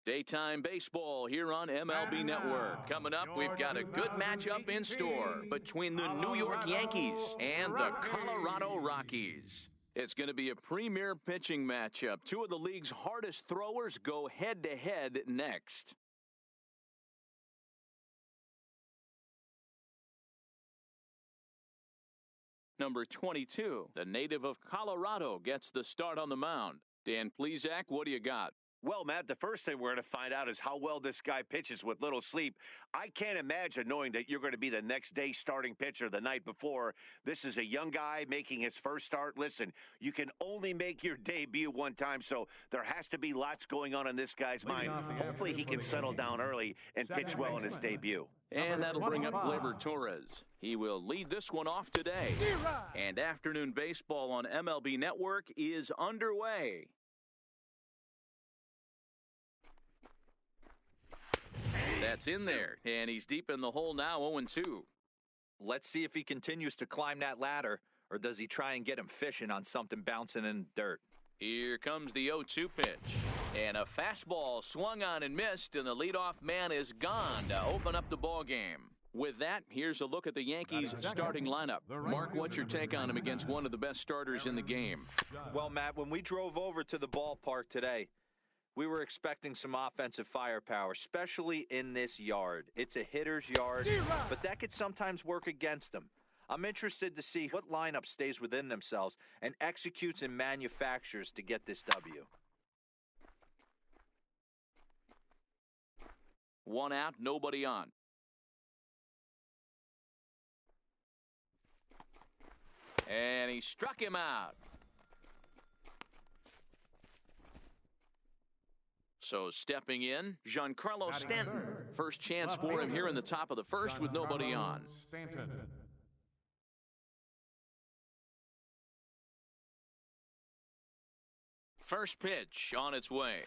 Daytime baseball here on MLB Network. Coming up, we've got a good matchup in store between the New York Yankees and the Colorado Rockies. It's going to be a premier pitching matchup. Two of the league's hardest throwers go head-to-head next. Number 22, the native of Colorado, gets the start on the mound. Dan Plesac, what do you got? Well, Matt, the first thing we're going to find out is how well this guy pitches with little sleep. I can't imagine knowing that you're going to be the next day starting pitcher the night before. This is a young guy making his first start. Listen, you can only make your debut one time, so there has to be lots going on in this guy's mind. Hopefully he can settle down early and pitch well in his debut. And that'll bring up Gleyber Torres. He will lead this one off today. And afternoon baseball on MLB Network is underway. That's in there, and he's deep in the hole now, 0-2. Let's see if he continues to climb that ladder, or does he try and get him fishing on something bouncing in the dirt? Here comes the 0-2 pitch, and a fastball swung on and missed, and the leadoff man is gone to open up the ball game. With that, here's a look at the Yankees' starting lineup. Mark, what's your take on him against one of the best starters in the game? Well, Matt, when we drove over to the ballpark today, we were expecting some offensive firepower, especially in this yard. It's a hitter's yard, but that could sometimes work against them. I'm interested to see what lineup stays within themselves and executes and manufactures to get this W. One out, nobody on. And he struck him out. So stepping in, Giancarlo Stanton. First chance for him here in the top of the first with nobody on. First pitch on its way.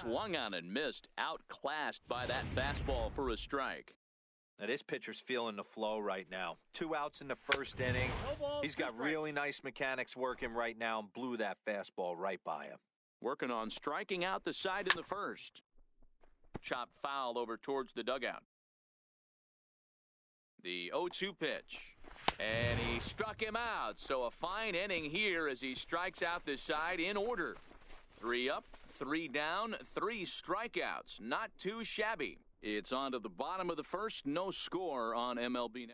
Swung on and missed, outclassed by that fastball for a strike. Now this pitcher's feeling the flow right now. 2 outs in the first inning. He's got really nice mechanics working right now and blew that fastball right by him. Working on striking out the side in the first. Chopped foul over towards the dugout. The 0-2 pitch. And he struck him out. So a fine inning here as he strikes out the side in order. 3 up, 3 down, 3 strikeouts. Not too shabby. It's on to the bottom of the first. No score on MLB.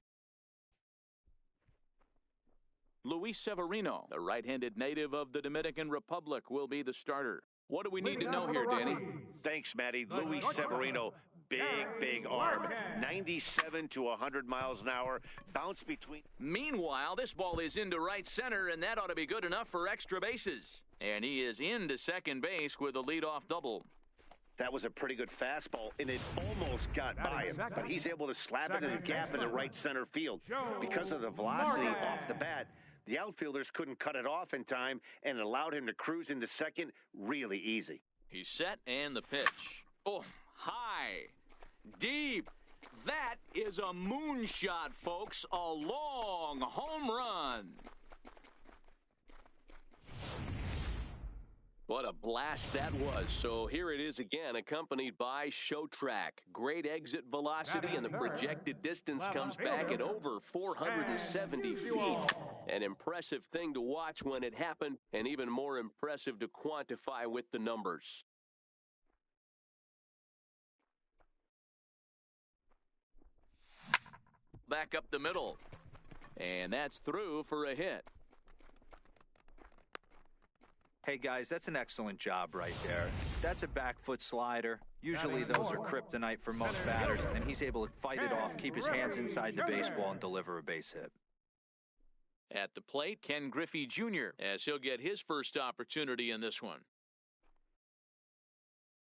Luis Severino, the right-handed native of the Dominican Republic, will be the starter. What do we need to know here, Danny? Thanks, Matty. Luis Severino, big arm. 97 to 100 miles an hour. Bounce between. Meanwhile, this ball is into right center, and that ought to be good enough for extra bases. And he is into second base with a leadoff double. That was a pretty good fastball, and it almost got by him. But he's able to slap it in the gap in the right center field. Because of the velocity off the bat, the outfielders couldn't cut it off in time, and it allowed him to cruise into second really easy. He's set, and the pitch. Oh, high, deep. That is a moonshot, folks. A long home run. What a blast that was. So here it is again, accompanied by Show Track. Great exit velocity, and the projected distance comes back at over 470 feet. An impressive thing to watch when it happened, and even more impressive to quantify with the numbers. Back up the middle. And that's through for a hit. Hey, guys, that's an excellent job right there. That's a back foot slider. Usually those are kryptonite for most batters, and he's able to fight it off, keep his hands inside the baseball, and deliver a base hit. At the plate, Ken Griffey Jr., as he'll get his first opportunity in this one.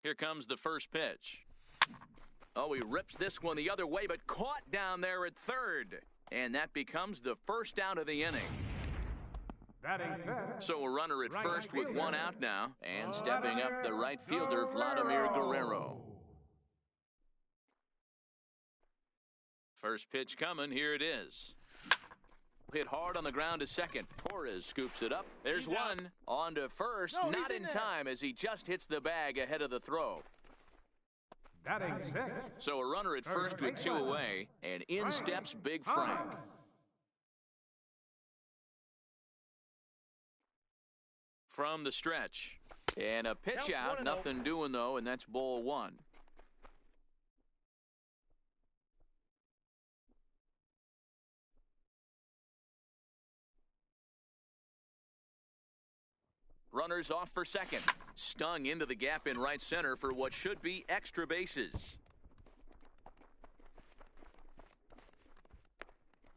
Here comes the first pitch. Oh, he rips this one the other way, but caught down there at third. And that becomes the first out of the inning. So a runner at first with 1 out now, and stepping up the right fielder, Vladimir Guerrero. First pitch coming, here it is. Hit hard on the ground to second. Torres scoops it up. There's one. On to first, not in time as he just hits the bag ahead of the throw. Batting six. So a runner at first with 2 away, and in steps Big Frank. From the stretch. And a pitch out, nothing doing though, and that's ball 1. Runners off for second. Stung into the gap in right center for what should be extra bases.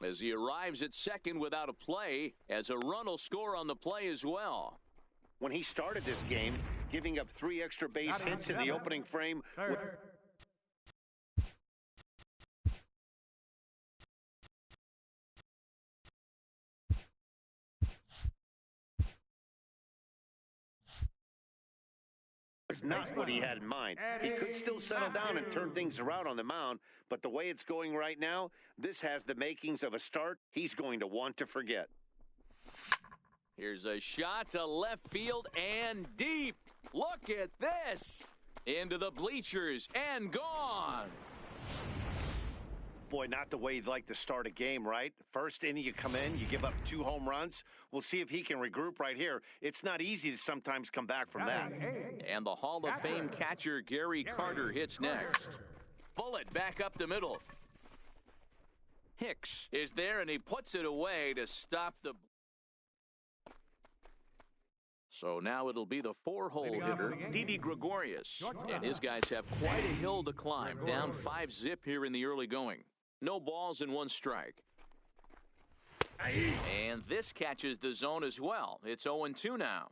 As he arrives at second without a play, as a run will score on the play as well. When he started this game, giving up 3 extra base hits in the opening frame. It's not what he had in mind. He could still settle down and turn things around on the mound, but the way it's going right now, this has the makings of a start he's going to want to forget. Here's a shot to left field and deep. Look at this. Into the bleachers and gone. Boy, not the way you'd like to start a game, right? First inning, you come in, you give up 2 home runs. We'll see if he can regroup right here. It's not easy to sometimes come back from that. And the Hall of Fame catcher Gary Carter hits next. Bullet back up the middle. Hicks is there, and he puts it away to stop the... So now it'll be the 4-hole hitter, Didi Gregorius. And his guys have quite a hill to climb, down 5-zip here in the early going. No balls and 1 strike. And this catches the zone as well. It's 0-2 now.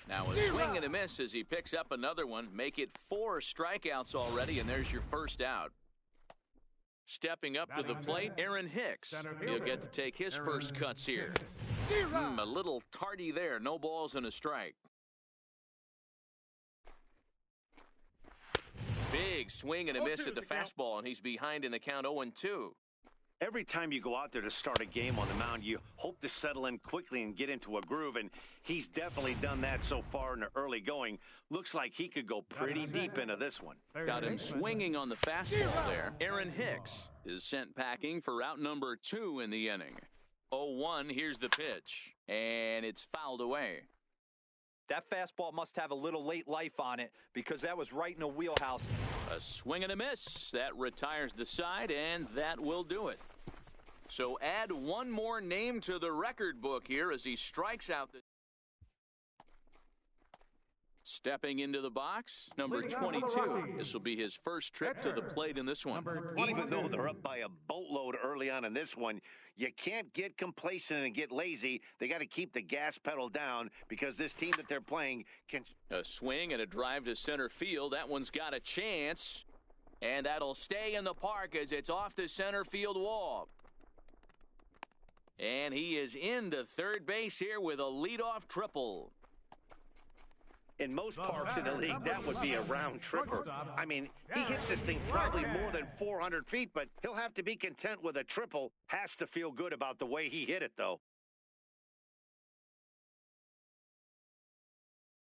Now a swing and a miss as he picks up another one. Make it 4 strikeouts already, and there's your first out. Stepping up to the plate, Aaron Hicks. He'll get to take his first cuts here. A little tardy there. No balls and a strike. Big swing and a miss at the fastball, and he's behind in the count 0-2. Every time you go out there to start a game on the mound, you hope to settle in quickly and get into a groove, and he's definitely done that so far in the early going. Looks like he could go pretty deep into this one. Got him swinging on the fastball there. Aaron Hicks is sent packing for out number 2 in the inning. 0-1, here's the pitch, and it's fouled away. That fastball must have a little late life on it because that was right in the wheelhouse. A swing and a miss. That retires the side, and that will do it. So add 1 more name to the record book here as he strikes out the... Stepping into the box, number 22. This will be his first trip to the plate in this one. Even though they're up by a boatload early on in this one, you can't get complacent and get lazy. They got to keep the gas pedal down because this team that they're playing can... A swing and a drive to center field. That one's got a chance. And that'll stay in the park as it's off the center field wall. And he is into third base here with a leadoff triple. In most parks in the league, that would be a round tripper. I mean, he hits this thing probably more than 400 feet, but he'll have to be content with a triple. Has to feel good about the way he hit it, though.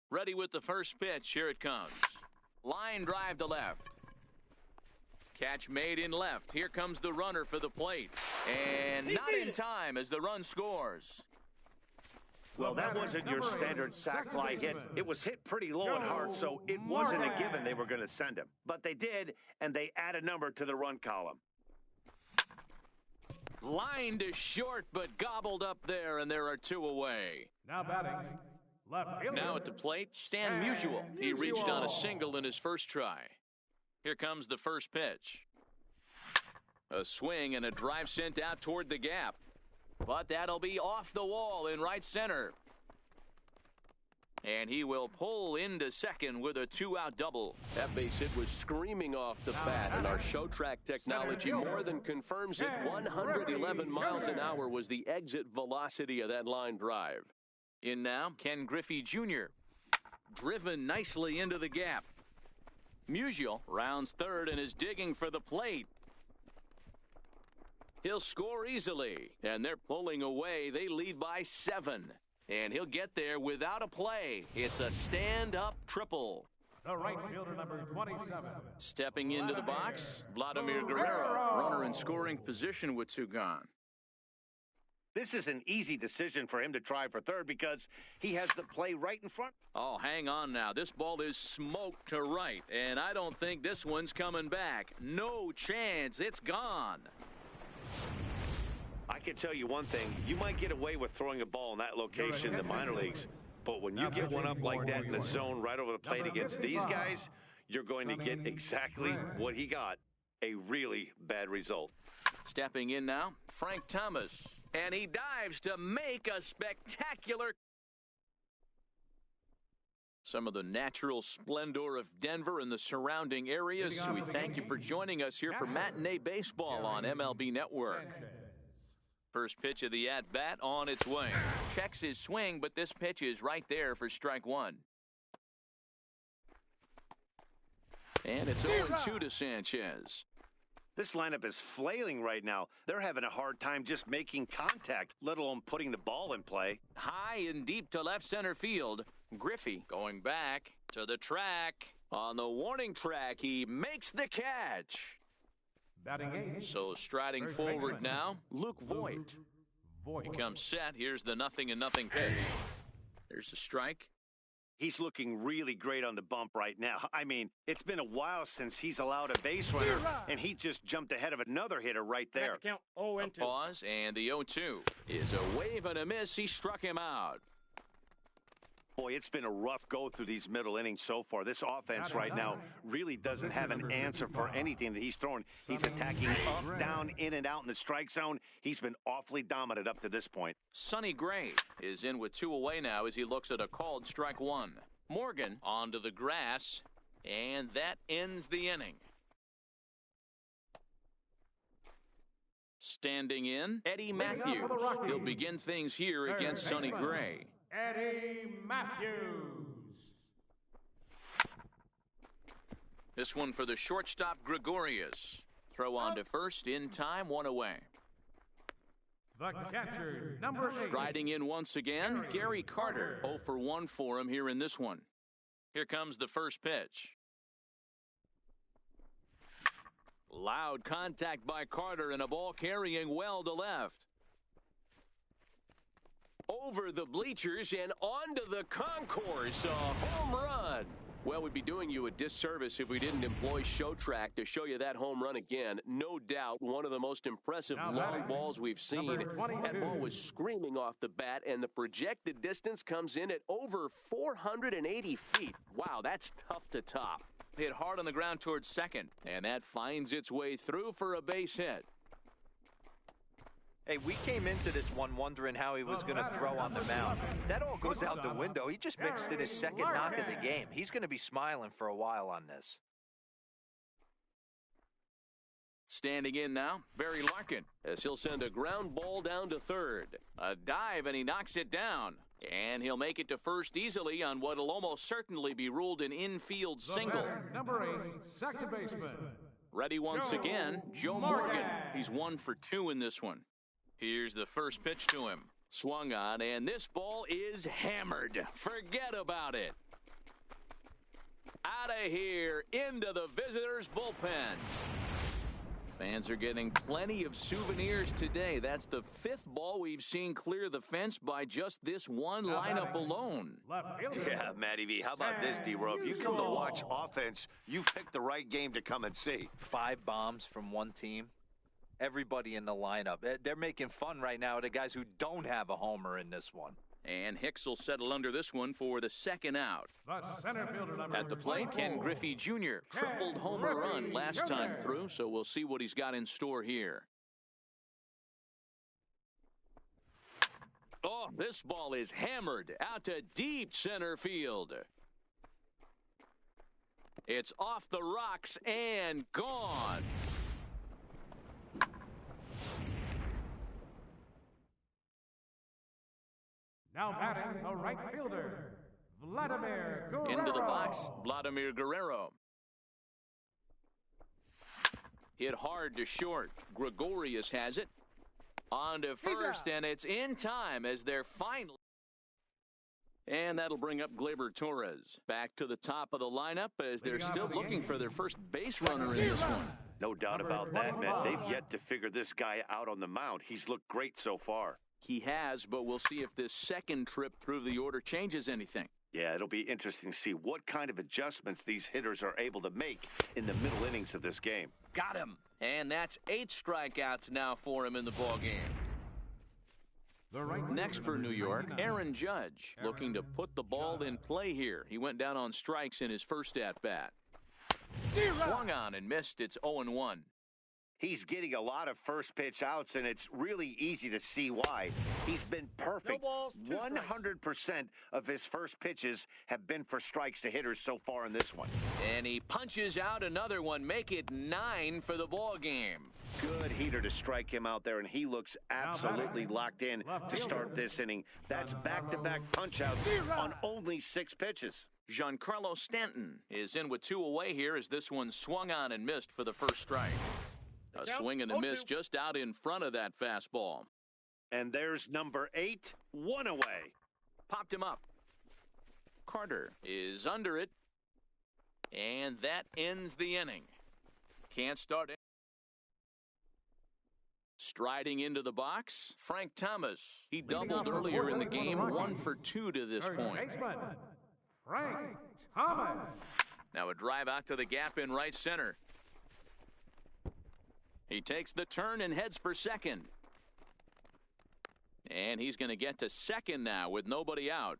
Ready with the first pitch. Here it comes. Line drive to left. Catch made in left. Here comes the runner for the plate. And not in time as the run scores. Well, that wasn't your standard sac fly hit. It was hit pretty low and hard, so it wasn't a given they were going to send him. But they did, and they add a number to the run column. Line to short, but gobbled up there, and there are 2 away. Now batting. Left fielder. Now at the plate, Stan Musial. He reached on a single in his first try. Here comes the first pitch. A swing and a drive sent out toward the gap. But that'll be off the wall in right center. And he will pull into second with a 2-out double. That base hit was screaming off the bat, and our show track technology more than confirms it. 111 miles an hour was the exit velocity of that line drive. In now, Ken Griffey Jr. Driven nicely into the gap. Musial rounds third and is digging for the plate. He'll score easily, and they're pulling away. They lead by 7, and he'll get there without a play. It's a stand-up triple. The right fielder, number 27. Stepping into the box, Vladimir Guerrero. Runner in scoring position with two gone. This is an easy decision for him to try for third because he has the play right in front. Oh, hang on now. This ball is smoked to right, and I don't think this one's coming back. No chance. It's gone. I can tell you one thing. You might get away with throwing a ball in that location in the minor leagues, but when you get one up like that in the zone right over the plate against these guys, you're going to get exactly what he got, a really bad result. Stepping in now, Frank Thomas. And he dives to make a spectacular. Some of the natural splendor of Denver and the surrounding areas. So we thank you for joining us here for Matinee Baseball on MLB Network. First pitch of the at-bat on its way. Checks his swing, but this pitch is right there for strike one. And it's 0-2 to Sanchez. This lineup is flailing right now. They're having a hard time just making contact, let alone putting the ball in play. High and deep to left center field. Griffey going back to the track. On the warning track, he makes the catch. Batting eighth. So striding forward now, Luke Voigt. He comes set. Here's the 0-0 pitch. There's a strike. He's looking really great on the bump right now. I mean, it's been a while since he's allowed a base runner, and he just jumped ahead of another hitter right there. Count 0-2. Pause, and the 0-2 is a wave and a miss. He struck him out. Boy, it's been a rough go through these middle innings so far. This offense right now really doesn't have an answer for anything that he's throwing. He's attacking up, down, in, and out in the strike zone. He's been awfully dominant up to this point. Sonny Gray is in with 2 away now as he looks at a called strike one. Morgan onto the grass, and that ends the inning. Standing in, Eddie Matthews. He'll begin things here against Sonny Gray. Eddie Matthews. This one for the shortstop, Gregorius. Throw on to first, in time, 1 away. The catcher, number 8. Striding in once again, Gary Carter. 0 for 1 for him here in this one. Here comes the first pitch. Loud contact by Carter and a ball carrying well to left. Over the bleachers and onto the concourse. A home run. Well, we'd be doing you a disservice if we didn't employ ShowTrack to show you that home run again. No doubt one of the most impressive long balls we've seen. That ball was screaming off the bat, and the projected distance comes in at over 480 feet. Wow, that's tough to top. Hit hard on the ground towards second, and that finds its way through for a base hit. Hey, we came into this one wondering how he was going to throw on the mound. That all goes out the window. He just mixed in his second knock of the game. He's going to be smiling for a while on this. Standing in now, Barry Larkin, as he'll send a ground ball down to third. A dive, and he knocks it down. And he'll make it to first easily on what will almost certainly be ruled an infield single. Number 8, second baseman. Ready once again, Joe Morgan. He's 1 for 2 in this one. Here's the first pitch to him. Swung on, and this ball is hammered. Forget about it. Out of here, into the visitors' bullpen. Fans are getting plenty of souvenirs today. That's the 5th ball we've seen clear the fence by just this one lineup alone. Yeah, Matty V, how about this, D-Row? If you come to watch offense, you picked the right game to come and see. 5 bombs from one team. Everybody in the lineup. They're making fun right now of the guys who don't have a homer in this one. And Hicks will settle under this one for the second out. The center fielder, number At the plate, Ken Griffey Jr. Tripled homer run last time through, so we'll see what he's got in store here. Oh, this ball is hammered out to deep center field. It's off the rocks and gone. Now batting the right fielder, Vladimir Guerrero. Into the box, Vladimir Guerrero. Hit hard to short. Gregorius has it. On to first, and it's in time as they're finally. And that'll bring up Gleyber Torres. Back to the top of the lineup as they're still looking for their first base runner in this one. No doubt about that, man. They've yet to figure this guy out on the mound. He's looked great so far. He has, but we'll see if this second trip through the order changes anything. Yeah, it'll be interesting to see what kind of adjustments these hitters are able to make in the middle innings of this game. Got him. And that's 8 strikeouts now for him in the ballgame. Next for New York, Aaron Judge, looking to put the ball in play here. He went down on strikes in his first at-bat. Swung on and missed. It's 0-1. He's getting a lot of first pitch outs, and it's really easy to see why. He's been perfect. 100% of his first pitches have been for strikes to hitters so far in this one. And he punches out another one. Make it 9 for the ball game. Good heater to strike him out there, and he looks absolutely locked in to start this inning. That's back-to-back punch-outs on only 6 pitches. Giancarlo Stanton is in with 2 away here as this one swung on and missed for the first strike. A swing and a miss just out in front of that fastball. And there's number 8, 1 away. Popped him up. Carter is under it. And that ends the inning. Can't start it. Striding into the box, Frank Thomas. He doubled earlier in the game, 1 for 2 to this point. Frank Thomas. Now a drive out to the gap in right center. He takes the turn and heads for second. And he's going to get to second now with nobody out.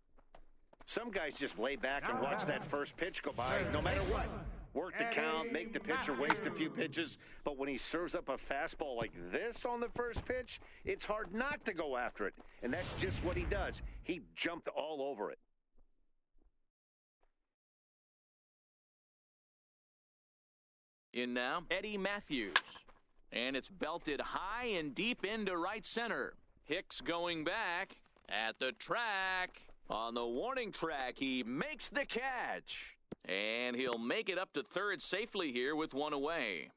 Some guys just lay back and watch that first pitch go by no matter what. Work the count, make the pitcher waste a few pitches. But when he serves up a fastball like this on the first pitch, it's hard not to go after it. And that's just what he does. He jumped all over it. In now, Eddie Matthews. And it's belted high and deep into right center. Hicks going back at the track. On the warning track, he makes the catch. And he'll make it up to third safely here with 1 away.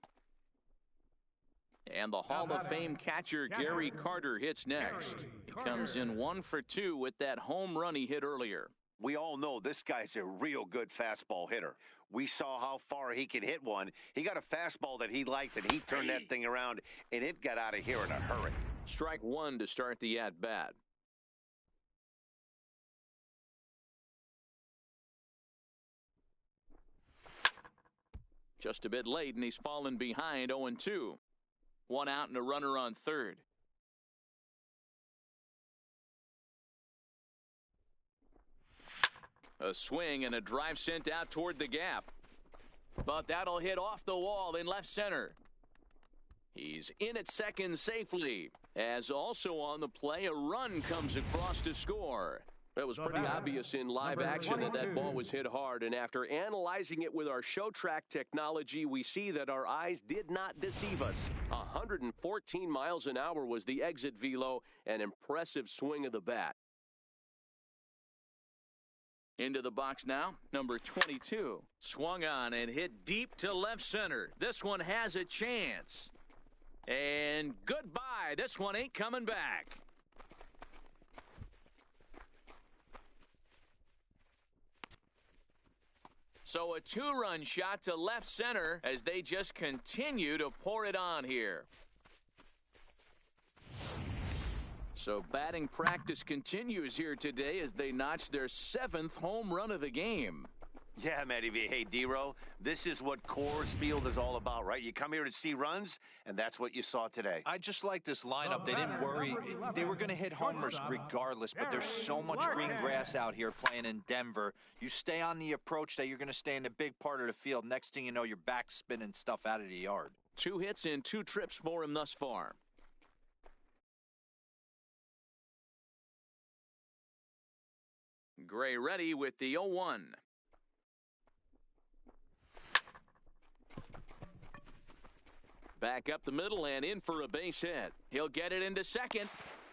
And the Hall of Fame catcher Gary Carter hits next. He comes in 1 for 2 with that home run he hit earlier. We all know this guy's a real good fastball hitter. We saw how far he could hit one. He got a fastball that he liked, and he turned that thing around, and it got out of here in a hurry. Strike 1 to start the at-bat. Just a bit late, and he's fallen behind 0-2. 1 out and a runner on third. A swing and a drive sent out toward the gap. But that'll hit off the wall in left center. He's in at second safely. As also on the play, a run comes across to score. It was pretty obvious in live action that ball was hit hard, and after analyzing it with our show track technology, we see that our eyes did not deceive us. 114 miles an hour was the exit velo, an impressive swing of the bat. Into the box now, number 22. Swung on and hit deep to left center. This one has a chance. And goodbye. This one ain't coming back. So a 2-run shot to left center as they just continue to pour it on here. So batting practice continues here today as they notch their 7th home run of the game. Yeah, Matty V. Hey, D-Row, this is what Coors Field is all about, right? You come here to see runs, and that's what you saw today. I just like this lineup. They didn't worry. They were going to hit homers regardless, but there's so much green grass out here playing in Denver. You stay on the approach that you're going to stay in the big part of the field. Next thing you know, you're back spinning stuff out of the yard. 2 hits in 2 trips for him thus far. Gray ready with the 0-1. Back up the middle and in for a base hit. He'll get it into second,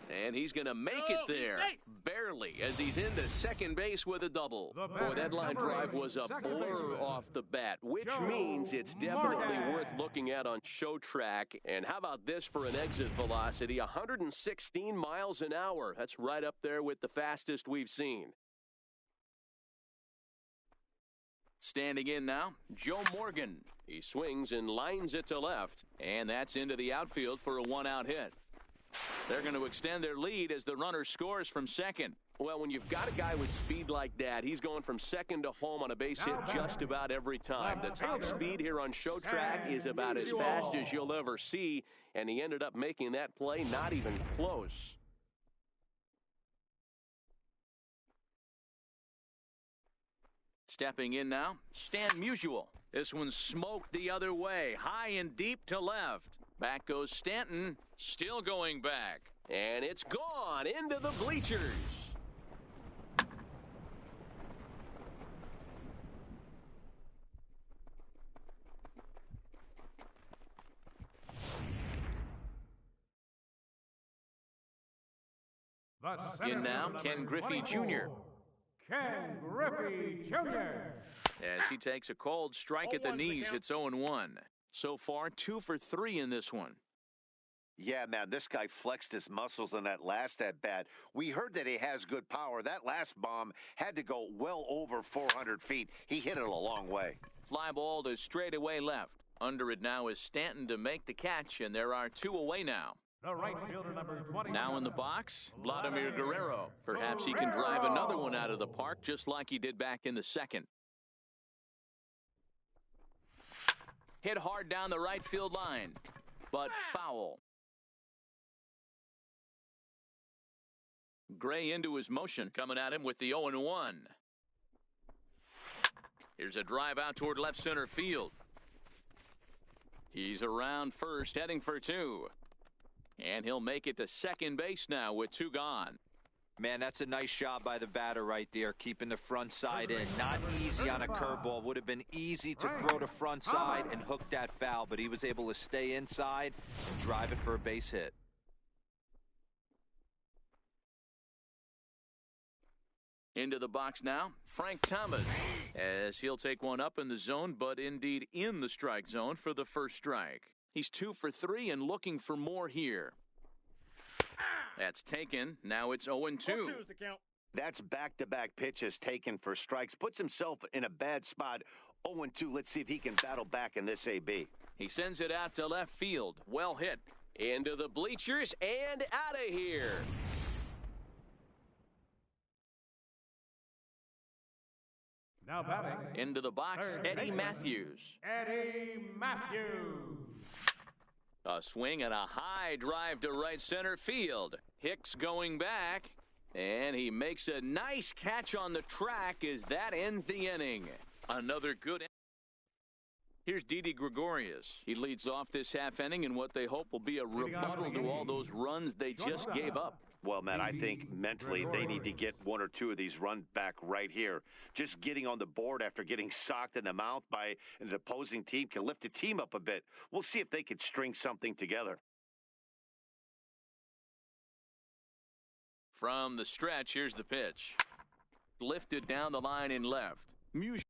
and he's going to make it there. Barely, as he's into second base with a double. Boy, that line drive was a blur off the bat, which means it's definitely worth looking at on show track. And how about this for an exit velocity? 116 miles an hour. That's right up there with the fastest we've seen. Standing in now, Joe Morgan. He swings and lines it to left. And that's into the outfield for a one-out hit. They're going to extend their lead as the runner scores from second. Well, when you've got a guy with speed like that, he's going from second to home on a base hit just about every time. The top speed here on Show Track is about as fast as you'll ever see, and he ended up making that play not even close. Stepping in now, Stan Musial. This one's smoked the other way, high and deep to left. Back goes Stanton, still going back. And it's gone into the bleachers. In now, Ken Griffey Jr. Ken Griffey Jr. As he takes a cold strike at the knees, it's 0-1. So far, 2 for 3 in this one. Yeah, man, this guy flexed his muscles in that last at-bat. We heard that he has good power. That last bomb had to go well over 400 feet. He hit it a long way. Fly ball to straightaway left. Under it now is Stanton to make the catch, and there are 2 away now. The right fielder, number 20. Now in the box, Vladimir Guerrero. Perhaps he can drive another one out of the park just like he did back in the second. Hit hard down the right field line, but foul. Gray into his motion, coming at him with the 0-1. Here's a drive out toward left center field. He's around first, heading for 2. And he'll make it to second base now with 2 gone. Man, that's a nice job by the batter right there, keeping the front side in. Not easy on a curveball. Would have been easy to throw the front side and hook that foul, but he was able to stay inside and drive it for a base hit. Into the box now, Frank Thomas, as he'll take one up in the zone, but indeed in the strike zone for the first strike. He's 2 for 3 and looking for more here. That's taken. Now it's 0-2. That's back-to-back pitches taken for strikes. Puts himself in a bad spot. 0-2. Let's see if he can battle back in this AB. He sends it out to left field. Well hit. Into the bleachers and out of here. Now batting. Into the box, Eddie Matthews. Eddie Matthews. A swing and a high drive to right center field. Hicks going back, and he makes a nice catch on the track as that ends the inning. Another good. Here's Didi Gregorius. He leads off this half inning in what they hope will be a rebuttal to all those runs they just gave up. Well, man, I think mentally they need to get 1 or 2 of these run back right here. Just getting on the board after getting socked in the mouth by an opposing team can lift the team up a bit. We'll see if they could string something together. From the stretch, here's the pitch. Lifted down the line in left. Musial.